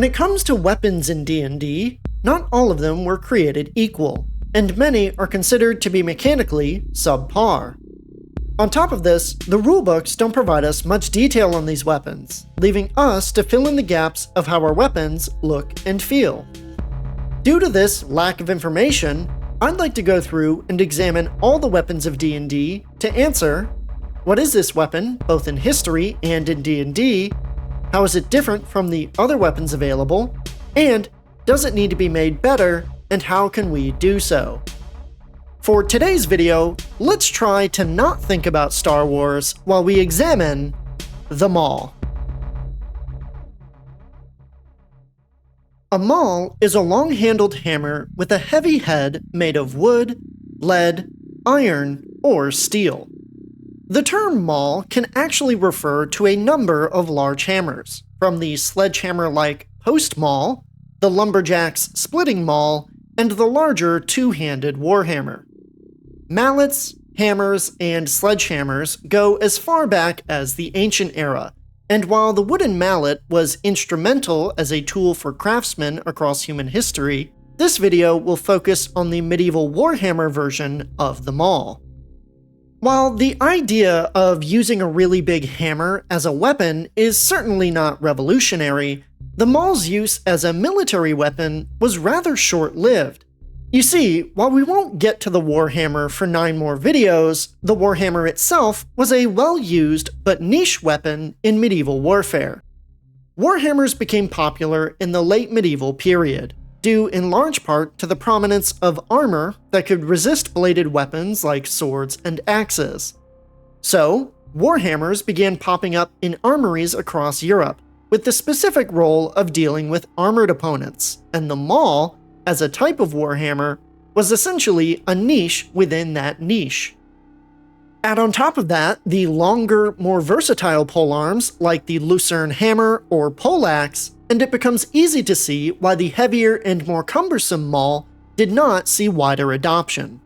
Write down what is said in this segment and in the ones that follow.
When it comes to weapons in D&D, not all of them were created equal, and many are considered to be mechanically subpar. On top of this, the rulebooks don't provide us much detail on these weapons, leaving us to fill in the gaps of how our weapons look and feel. Due to this lack of information, I'd like to go through and examine all the weapons of D&D to answer: what is this weapon, both in history and in D&D? How is it different from the other weapons available? And does it need to be made better, and how can we do so? For today's video, let's try to not think about Star Wars while we examine the Maul. A maul is a long-handled hammer with a heavy head made of wood, lead, iron, or steel. The term maul can actually refer to a number of large hammers, from the sledgehammer-like post maul, the lumberjack's splitting maul, and the larger two-handed warhammer. Mallets, hammers, and sledgehammers go as far back as the Ancient Era, and while the wooden mallet was instrumental as a tool for craftsmen across human history, this video will focus on the medieval warhammer version of the maul. While the idea of using a really big hammer as a weapon is certainly not revolutionary, the maul's use as a military weapon was rather short-lived. You see, while we won't get to the warhammer for 9 more videos, the warhammer itself was a well-used but niche weapon in medieval warfare. Warhammers became popular in the late medieval period, due in large part to the prominence of armor that could resist bladed weapons like swords and axes. So, warhammers began popping up in armories across Europe, with the specific role of dealing with armored opponents, and the maul, as a type of warhammer, was essentially a niche within that niche. Add on top of that the longer, more versatile polearms like the Lucerne hammer or poleaxe, and it becomes easy to see why the heavier and more cumbersome maul did not see wider adoption.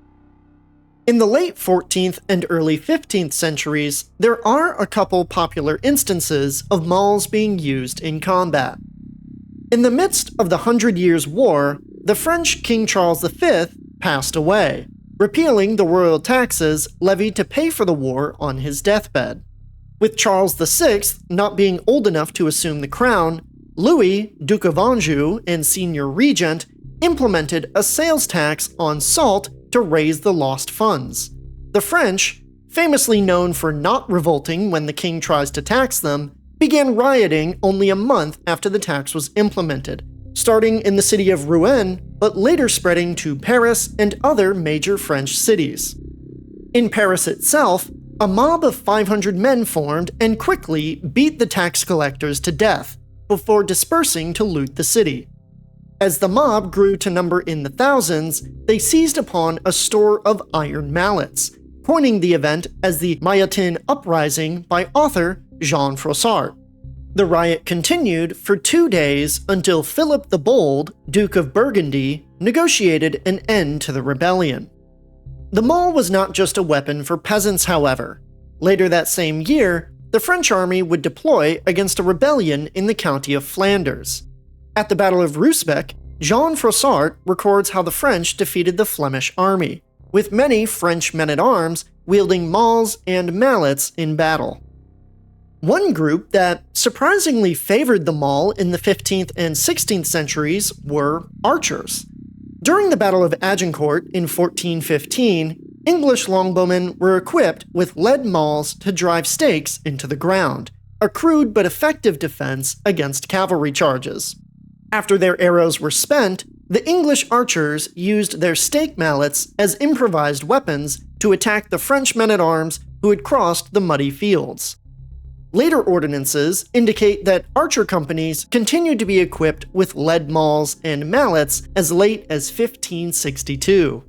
In the late 14th and early 15th centuries, there are a couple popular instances of mauls being used in combat. In the midst of the 100 Years' War, the French King Charles V passed away, repealing the royal taxes levied to pay for the war on his deathbed. With Charles VI not being old enough to assume the crown, Louis, Duke of Anjou and senior regent, implemented a sales tax on salt to raise the lost funds. The French, famously known for not revolting when the king tries to tax them, began rioting only a month after the tax was implemented, starting in the city of Rouen, but later spreading to Paris and other major French cities. In Paris itself, a mob of 500 men formed and quickly beat the tax collectors to death, before dispersing to loot the city. As the mob grew to number in the thousands, they seized upon a store of iron mallets, coining the event as the Maillotin Uprising by author Jean Froissart. The riot continued for 2 days until Philip the Bold, Duke of Burgundy, negotiated an end to the rebellion. The maul was not just a weapon for peasants, however. Later that same year, the French army would deploy against a rebellion in the county of Flanders. At the Battle of Rysbeck, Jean Froissart records how the French defeated the Flemish army, with many French men-at-arms wielding mauls and mallets in battle. One group that surprisingly favored the maul in the 15th and 16th centuries were archers. During the Battle of Agincourt in 1415, English longbowmen were equipped with lead mauls to drive stakes into the ground, a crude but effective defense against cavalry charges. After their arrows were spent, the English archers used their stake mallets as improvised weapons to attack the French men-at-arms who had crossed the muddy fields. Later ordinances indicate that archer companies continued to be equipped with lead mauls and mallets as late as 1562.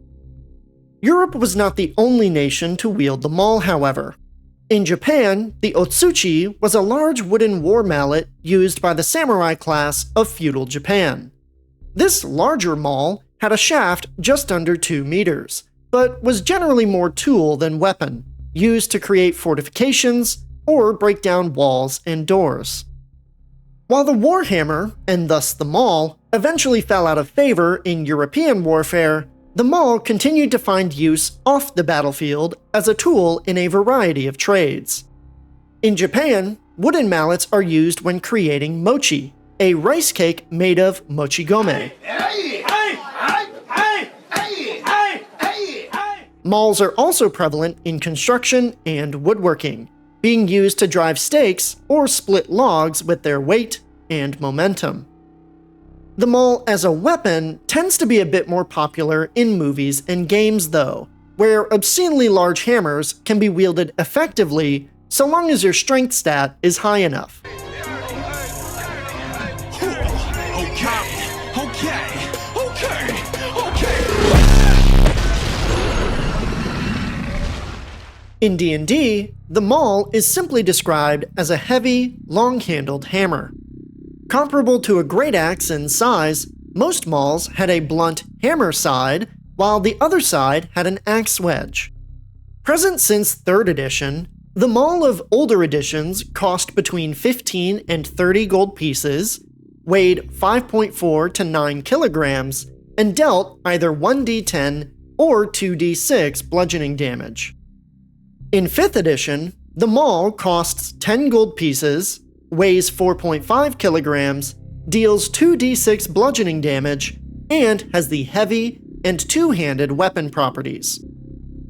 Europe was not the only nation to wield the maul, however. In Japan, the otsuchi was a large wooden war mallet used by the samurai class of feudal Japan. This larger maul had a shaft just under 2 meters, but was generally more tool than weapon, used to create fortifications or break down walls and doors. While the warhammer, and thus the Maul, eventually fell out of favor in European warfare, the Maul continued to find use off the battlefield as a tool in a variety of trades. In Japan, wooden mallets are used when creating mochi, a rice cake made of mochigome. Mauls are also prevalent in construction and woodworking, being used to drive stakes or split logs with their weight and momentum. The Maul as a weapon tends to be a bit more popular in movies and games though, where obscenely large hammers can be wielded effectively so long as your strength stat is high enough. In D&D, the Maul is simply described as a heavy, long-handled hammer. Comparable to a great axe in size, most Mauls had a blunt hammer side, while the other side had an axe wedge. Present since 3rd edition, the Maul of older editions cost between 15 and 30 gold pieces, weighed 5.4 to 9 kilograms, and dealt either 1d10 or 2d6 bludgeoning damage. In 5th edition, the Maul costs 10 gold pieces, weighs 4.5 kilograms, deals 2d6 bludgeoning damage, and has the heavy and two-handed weapon properties.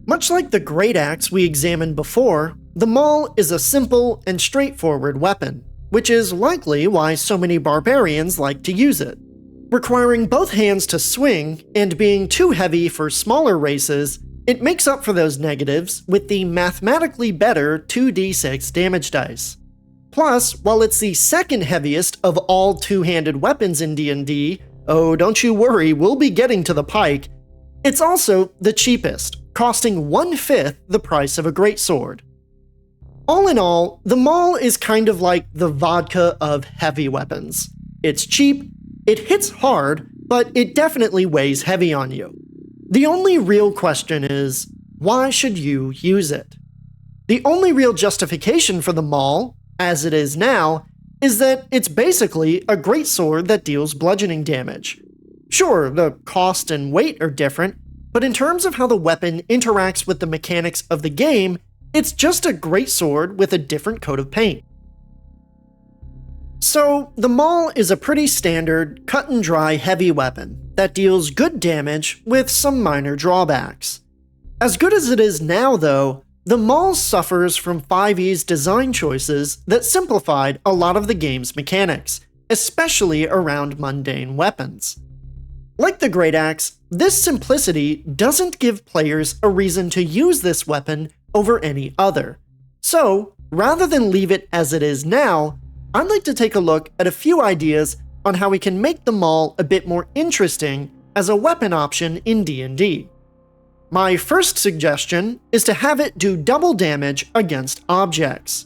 Much like the great axe we examined before, the Maul is a simple and straightforward weapon, which is likely why so many barbarians like to use it. Requiring both hands to swing and being too heavy for smaller races, it makes up for those negatives with the mathematically better 2d6 damage dice. Plus, while it's the second heaviest of all two-handed weapons in D&D, oh don't you worry, we'll be getting to the pike, it's also the cheapest, costing 1/5 the price of a greatsword. All in all, the Maul is kind of like the vodka of heavy weapons. It's cheap, it hits hard, but it definitely weighs heavy on you. The only real question is, why should you use it? The only real justification for the Maul, as it is now, is that it's basically a greatsword that deals bludgeoning damage. Sure, the cost and weight are different, but in terms of how the weapon interacts with the mechanics of the game, it's just a greatsword with a different coat of paint. So, the Maul is a pretty standard, cut-and-dry heavy weapon that deals good damage with some minor drawbacks. As good as it is now, though, the Maul suffers from 5e's design choices that simplified a lot of the game's mechanics, especially around mundane weapons. Like the Great Axe, this simplicity doesn't give players a reason to use this weapon over any other. So, rather than leave it as it is now, I'd like to take a look at a few ideas on how we can make the Maul a bit more interesting as a weapon option in D&D. My first suggestion is to have it do double damage against objects.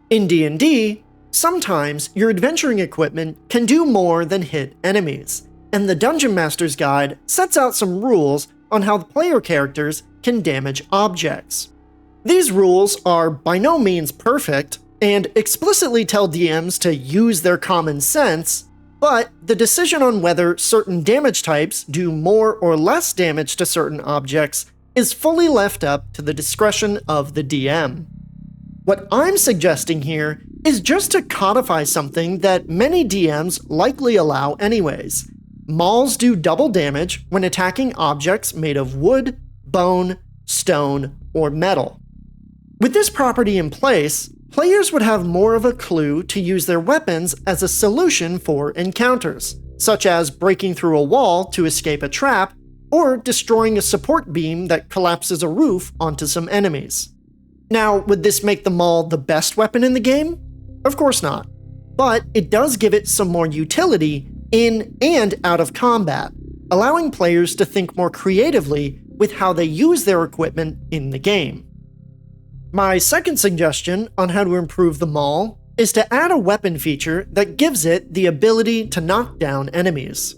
In D&D, sometimes your adventuring equipment can do more than hit enemies, and the Dungeon Master's Guide sets out some rules on how the player characters can damage objects. These rules are by no means perfect, and explicitly tell DMs to use their common sense, but the decision on whether certain damage types do more or less damage to certain objects is fully left up to the discretion of the DM. What I'm suggesting here is just to codify something that many DMs likely allow anyways. Mauls do double damage when attacking objects made of wood, bone, stone, or metal. With this property in place, players would have more of a clue to use their weapons as a solution for encounters, such as breaking through a wall to escape a trap, or destroying a support beam that collapses a roof onto some enemies. Now, would this make the Maul the best weapon in the game? Of course not. But it does give it some more utility in and out of combat, allowing players to think more creatively with how they use their equipment in the game. My second suggestion on how to improve the Maul is to add a weapon feature that gives it the ability to knock down enemies.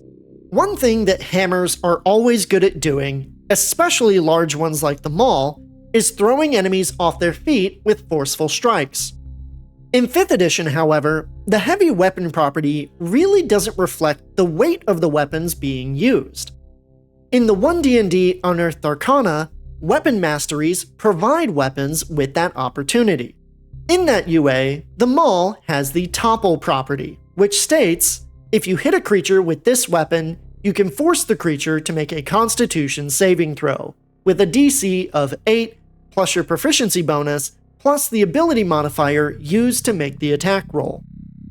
One thing that hammers are always good at doing, especially large ones like the Maul, is throwing enemies off their feet with forceful strikes. In 5th edition, however, the heavy weapon property really doesn't reflect the weight of the weapons being used. In the 1D&D Unearthed Arcana, weapon masteries provide weapons with that opportunity. In that UA, the Maul has the Topple property, which states, if you hit a creature with this weapon, you can force the creature to make a Constitution saving throw, with a DC of 8 plus your proficiency bonus, plus the ability modifier used to make the attack roll.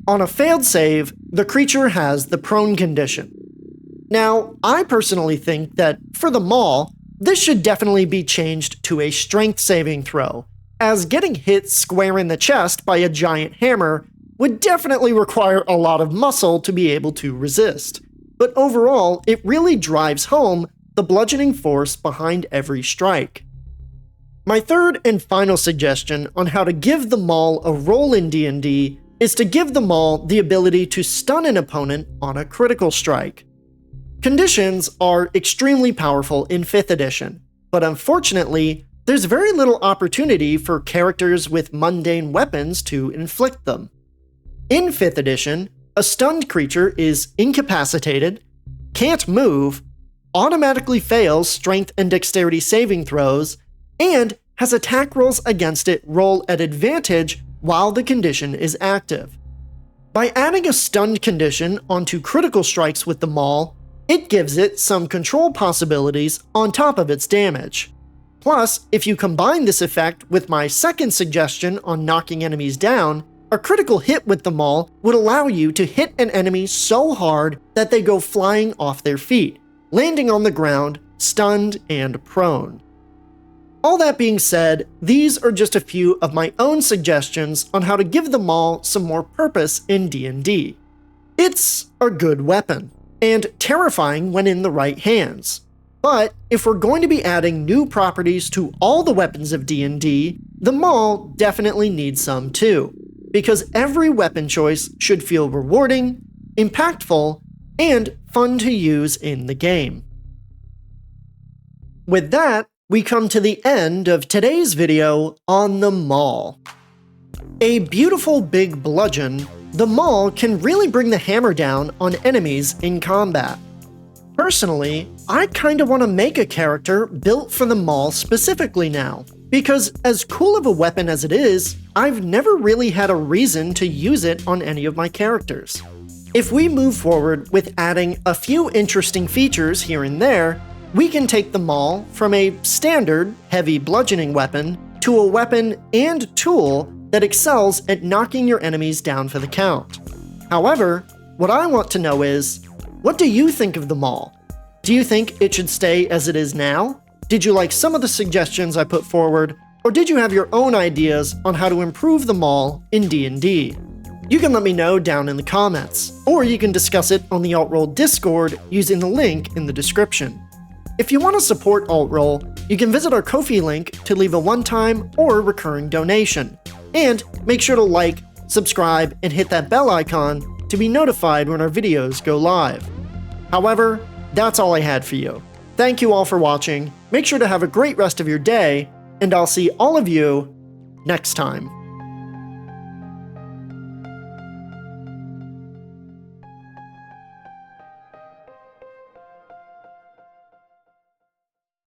On a failed save, the creature has the prone condition. Now, I personally think that, for the Maul, this should definitely be changed to a strength saving throw, as getting hit square in the chest by a giant hammer would definitely require a lot of muscle to be able to resist. But overall, it really drives home the bludgeoning force behind every strike. My third and final suggestion on how to give the Maul a role in D&D is to give the Maul the ability to stun an opponent on a critical strike. Conditions are extremely powerful in 5th edition, but unfortunately, there's very little opportunity for characters with mundane weapons to inflict them. In 5th edition, a stunned creature is incapacitated, can't move, automatically fails strength and dexterity saving throws, and has attack rolls against it roll at advantage while the condition is active. By adding a stunned condition onto critical strikes with the Maul, it gives it some control possibilities on top of its damage. Plus, if you combine this effect with my second suggestion on knocking enemies down, a critical hit with the Maul would allow you to hit an enemy so hard that they go flying off their feet, landing on the ground, stunned and prone. All that being said, these are just a few of my own suggestions on how to give the Maul some more purpose in D&D. It's a good weapon, and terrifying when in the right hands. But if we're going to be adding new properties to all the weapons of D&D, the Maul definitely needs some too, because every weapon choice should feel rewarding, impactful, and fun to use in the game. With that, we come to the end of today's video on the Maul. A beautiful big bludgeon, the Maul can really bring the hammer down on enemies in combat. Personally, I kinda want to make a character built for the Maul specifically now, because as cool of a weapon as it is, I've never really had a reason to use it on any of my characters. If we move forward with adding a few interesting features here and there, we can take the Maul from a standard, heavy bludgeoning weapon to a weapon and tool that excels at knocking your enemies down for the count. However, what I want to know is, what do you think of the Maul? Do you think it should stay as it is now? Did you like some of the suggestions I put forward, or did you have your own ideas on how to improve the Maul in D&D? You can let me know down in the comments, or you can discuss it on the Alt-Roll Discord using the link in the description. If you want to support Alt-Roll, you can visit our Ko-fi link to leave a one-time or recurring donation. And make sure to like, subscribe, and hit that bell icon to be notified when our videos go live. However, that's all I had for you. Thank you all for watching, make sure to have a great rest of your day, and I'll see all of you next time.